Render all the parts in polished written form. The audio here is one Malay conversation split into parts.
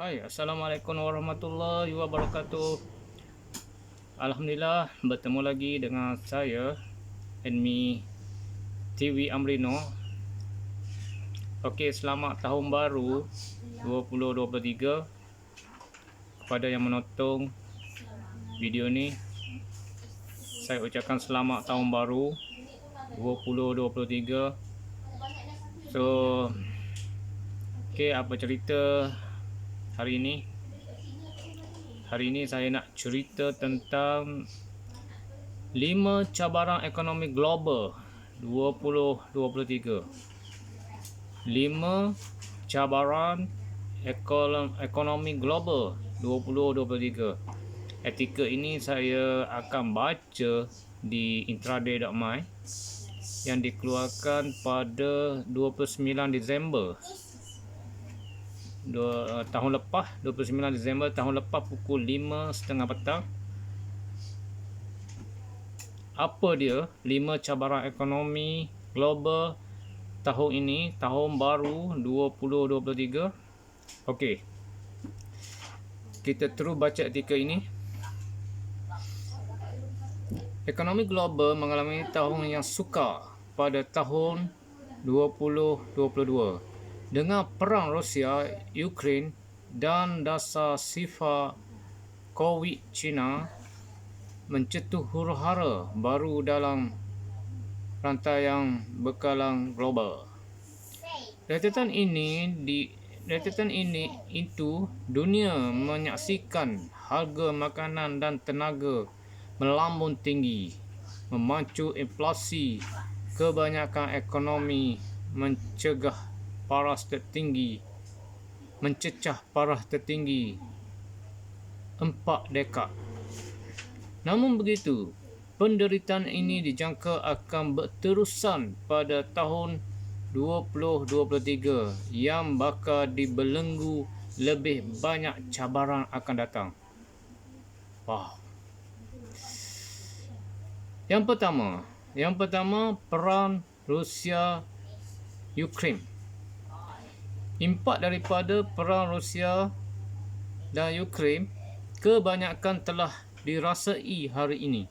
Hai, Assalamualaikum warahmatullahi wabarakatuh. Alhamdulillah, bertemu lagi dengan saya, Enmi TV Amrino. Okey, selamat tahun baru 2023 kepada yang menonton video ni. Saya ucapkan selamat tahun baru 2023. So, okey, apa cerita hari ini? Hari ini saya nak cerita tentang 5 cabaran ekonomi global 2023. 5 cabaran ekonomi global 2023. Artikel ini saya akan baca di intraday.my yang dikeluarkan pada 29 Disember tahun lepas, 29 Disember tahun lepas pukul 5.30 petang. Apa dia 5 cabaran ekonomi global tahun ini, tahun baru 2023? Okey, kita terus baca artikel ini. Ekonomi global mengalami tahun yang sukar pada tahun 2022 dengan perang Rusia, Ukraine dan dasar sifar COVID China mencetus huru-hara baru dalam rantaian bekalan global. Rentetan ini itu dunia menyaksikan harga makanan dan tenaga melambung tinggi, memacu inflasi, kebanyakan ekonomi mencecah paras tertinggi 4 dekad. Namun begitu, penderitaan ini dijangka akan berterusan pada tahun 2023 yang bakal dibelenggu lebih banyak cabaran akan datang. Wow. Yang pertama perang Rusia Ukraine. Impak daripada perang Rusia dan Ukraine kebanyakan telah dirasai hari ini.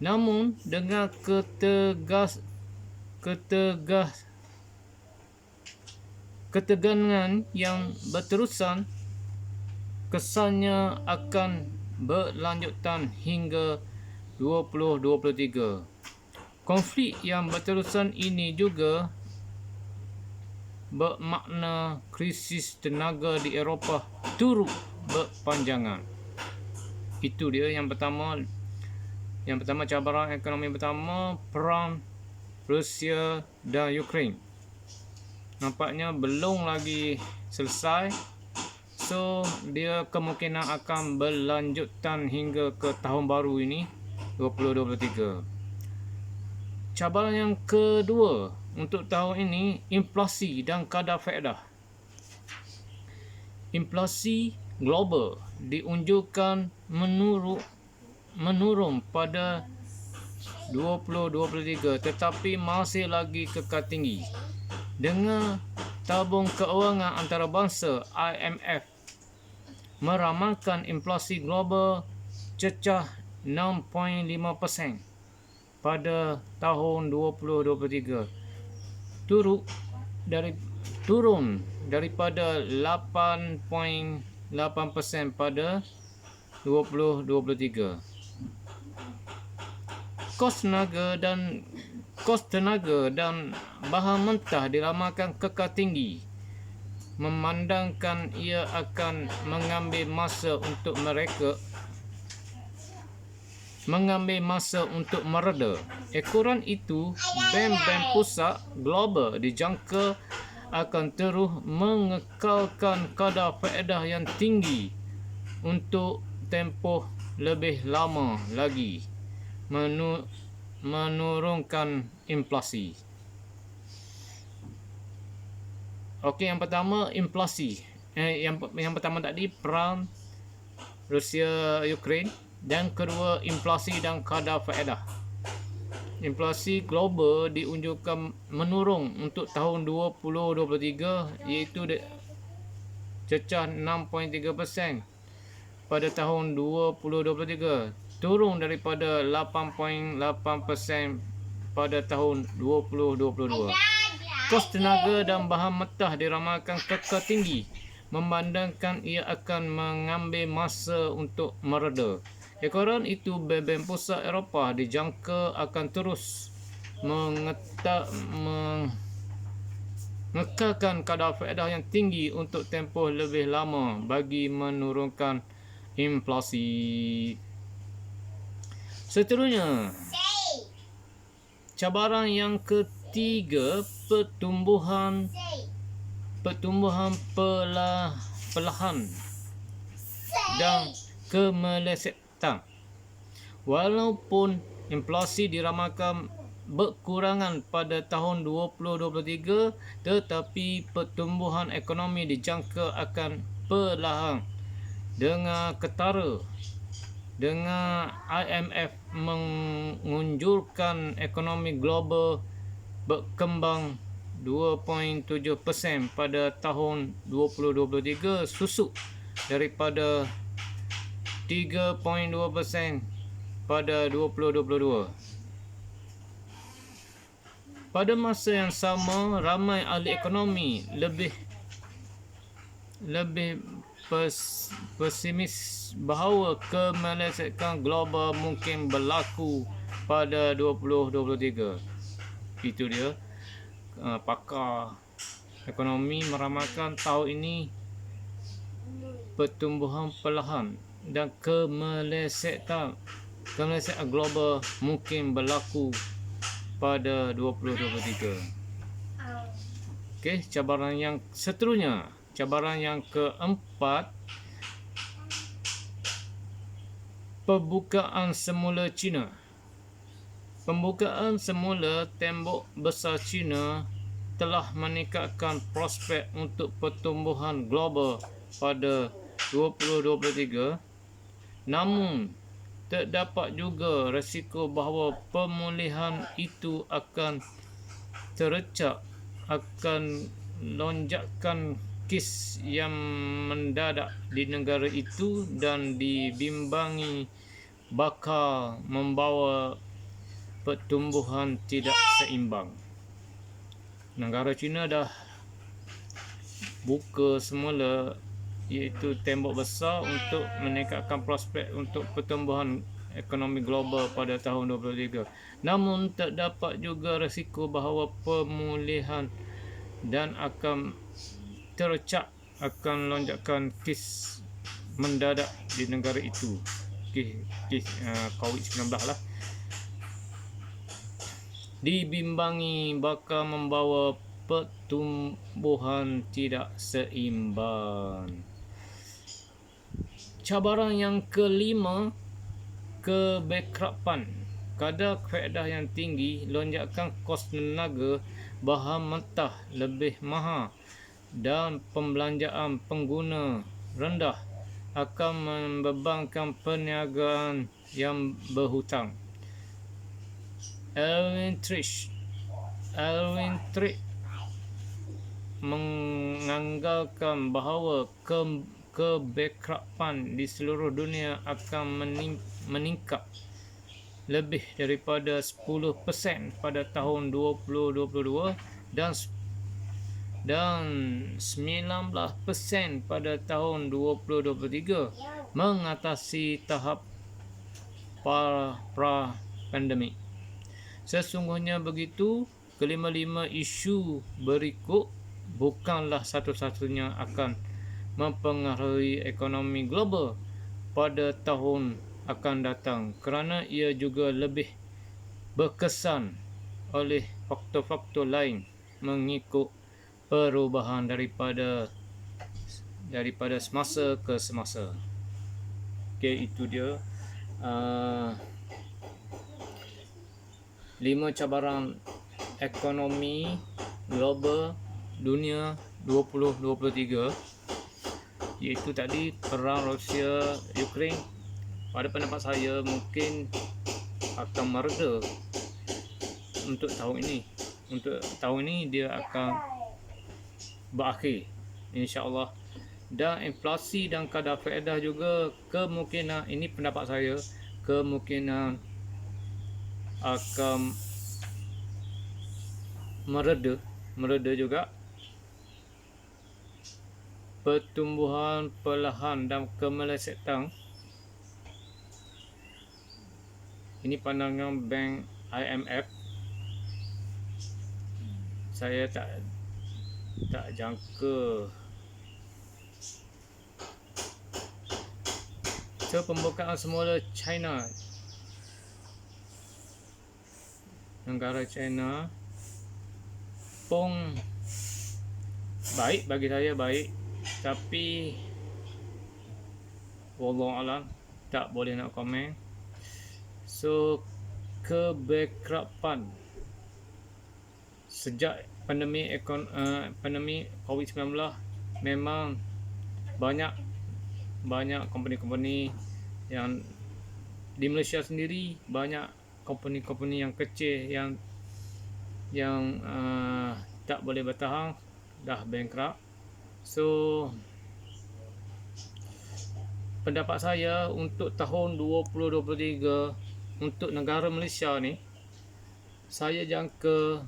Namun dengan ketegangan yang berterusan, kesannya akan berlanjutan hingga 2023. Konflik yang berterusan ini juga bermakna krisis tenaga di Eropah turut berpanjangan. Itu dia yang pertama. Yang pertama, cabaran ekonomi pertama, perang Rusia dan Ukraine. Nampaknya belum lagi selesai. So, dia kemungkinan akan berlanjutan hingga ke tahun baru ini, 2023. Cabaran yang kedua untuk tahun ini, inflasi dan kadar faedah. Inflasi global diunjukkan menurun pada 2023 tetapi masih lagi kekal tinggi. Dengan tabung keuangan antarabangsa IMF meramalkan inflasi global cecah 6.5% pada tahun 2023. Turun daripada 8.8% pada 2023. Kos tenaga dan bahan mentah diramalkan kekal tinggi, memandangkan ia akan mengambil masa untuk mereda. Ekoran itu, bank-bank pusat global dijangka akan terus mengekalkan kadar faedah yang tinggi untuk tempoh lebih lama lagi, menurunkan inflasi. Okey, yang pertama inflasi. Yang pertama tadi perang Rusia Ukraine, dan kedua inflasi dan kadar faedah. Inflasi global diunjukkan menurun untuk tahun 2023 iaitu cecah 6.3% pada tahun 2023, turun daripada 8.8% pada tahun 2022. Kos tenaga dan bahan mentah diramalkan kekal tinggi, memandangkan ia akan mengambil masa untuk mereda. Ekoran itu, BBM Pusat Eropah dijangka akan terus mengekalkan kadar faedah yang tinggi untuk tempoh lebih lama bagi menurunkan inflasi. Seterusnya, cabaran yang ketiga, pertumbuhan perlahan dan kemelesetan. Walaupun inflasi diramalkan berkurangan pada tahun 2023, tetapi pertumbuhan ekonomi dijangka akan perlahan dengan ketara dengan IMF mengunjurkan ekonomi global berkembang 2.7% pada tahun 2023, susuk daripada 3.2% pada 2022. Pada masa yang sama, ramai ahli ekonomi lebih pesimis bahawa kemelesetan global mungkin berlaku pada 2023. Itu dia. Pakar ekonomi meramalkan tahun ini pertumbuhan perlahan dan kemelesetan global mungkin berlaku pada 2023. Okey, cabaran yang seterusnya, cabaran yang keempat, pembukaan semula China. Pembukaan semula tembok besar China telah meningkatkan prospek untuk pertumbuhan global pada 2023. Namun, terdapat juga risiko bahawa pemulihan itu akan terecak akan lonjakan kes yang mendadak di negara itu dan dibimbangi bakal membawa pertumbuhan tidak seimbang. Negara China dah buka semula iaitu tembok besar untuk meningkatkan prospek untuk pertumbuhan ekonomi global pada tahun 2023. Namun terdapat juga risiko bahawa pemulihan dan akan terecak akan lonjakan kes mendadak di negara itu. Kes COVID-19 lah. Dibimbangi bakal membawa pertumbuhan tidak seimbang. Cabaran yang kelima, kebankrapan. Kadar faedah yang tinggi, lonjakan kos tenaga, bahan mentah lebih mahal dan pembelanjaan pengguna rendah akan membebankan perniagaan yang berhutang. Alvin Trish menganggarkan bahawa kebankrapan di seluruh dunia akan meningkat lebih daripada 10% pada tahun 2022 dan 19% pada tahun 2023 mengatasi tahap pra-pandemik. Sesungguhnya begitu, kelima-lima isu berikut bukanlah satu-satunya akan mempengaruhi ekonomi global pada tahun akan datang, kerana ia juga lebih berkesan oleh faktor-faktor lain mengikut perubahan daripada semasa ke semasa. Okey, itu dia 5 cabaran ekonomi global dunia 2023, iaitu tadi perang Rusia Ukraine. Pada pendapat saya mungkin akan mereda untuk tahun ini. Untuk tahun ini dia akan berakhir, insya-Allah. dan inflasi dan kadar faedah juga kemungkinan, ini pendapat saya, kemungkinan akan mereda juga. Pertumbuhan perlahan dan kemelesetan, ini pandangan bank IMF. Saya tak jangka. So, pembukaan semula China, negara China pun baik bagi saya, baik, tapi wallahualam tak boleh nak komen. So, kebankruptan sejak pandemi COVID-19, memang banyak company-company yang di Malaysia sendiri, banyak company-company yang kecil yang tak boleh bertahan, dah bankrupt. So, pendapat saya untuk tahun 2023 untuk negara Malaysia ni, saya jangka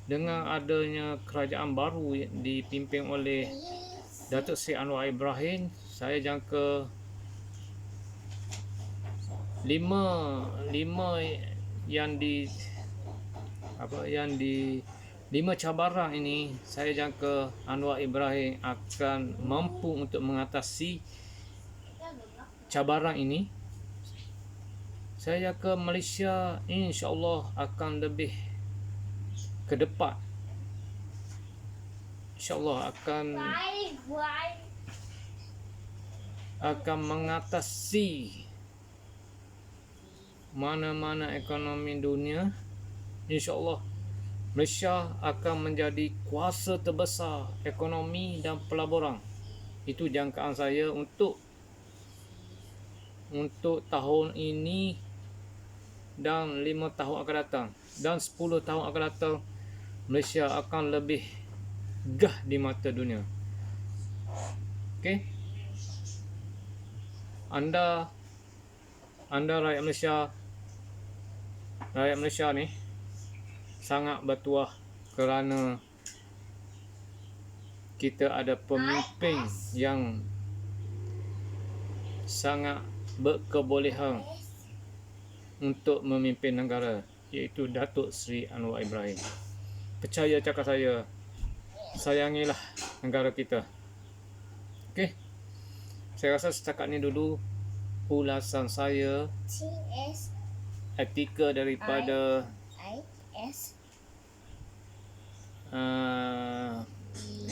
dengan adanya kerajaan baru dipimpin oleh Datuk Seri Anwar Ibrahim, saya jangka lima cabaran ini, saya jangka Anwar Ibrahim akan mampu untuk mengatasi cabaran ini. Saya jangka Malaysia insya-Allah akan lebih ke depan. InsyaAllah akan mengatasi mana-mana ekonomi dunia. InsyaAllah Malaysia akan menjadi kuasa terbesar ekonomi dan pelaburan. Itu jangkaan saya untuk tahun ini dan 5 tahun akan datang, dan 10 tahun akan datang. Malaysia akan lebih gah di mata dunia. Okey, anda rakyat Malaysia ni sangat bertuah kerana kita ada pemimpin yang sangat berkebolehan untuk memimpin negara, iaitu Datuk Seri Anwar Ibrahim. Percaya cakap saya, sayangilah negara kita. Okey, saya rasa setakat ni dulu ulasan saya, etika daripada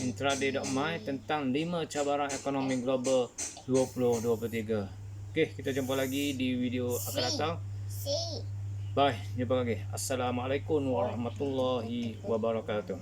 Intraday.my tentang 5 cabaran ekonomi global 2023. Okey, kita jumpa lagi di video akan datang. Bye, jumpa lagi. Assalamualaikum warahmatullahi wabarakatuh.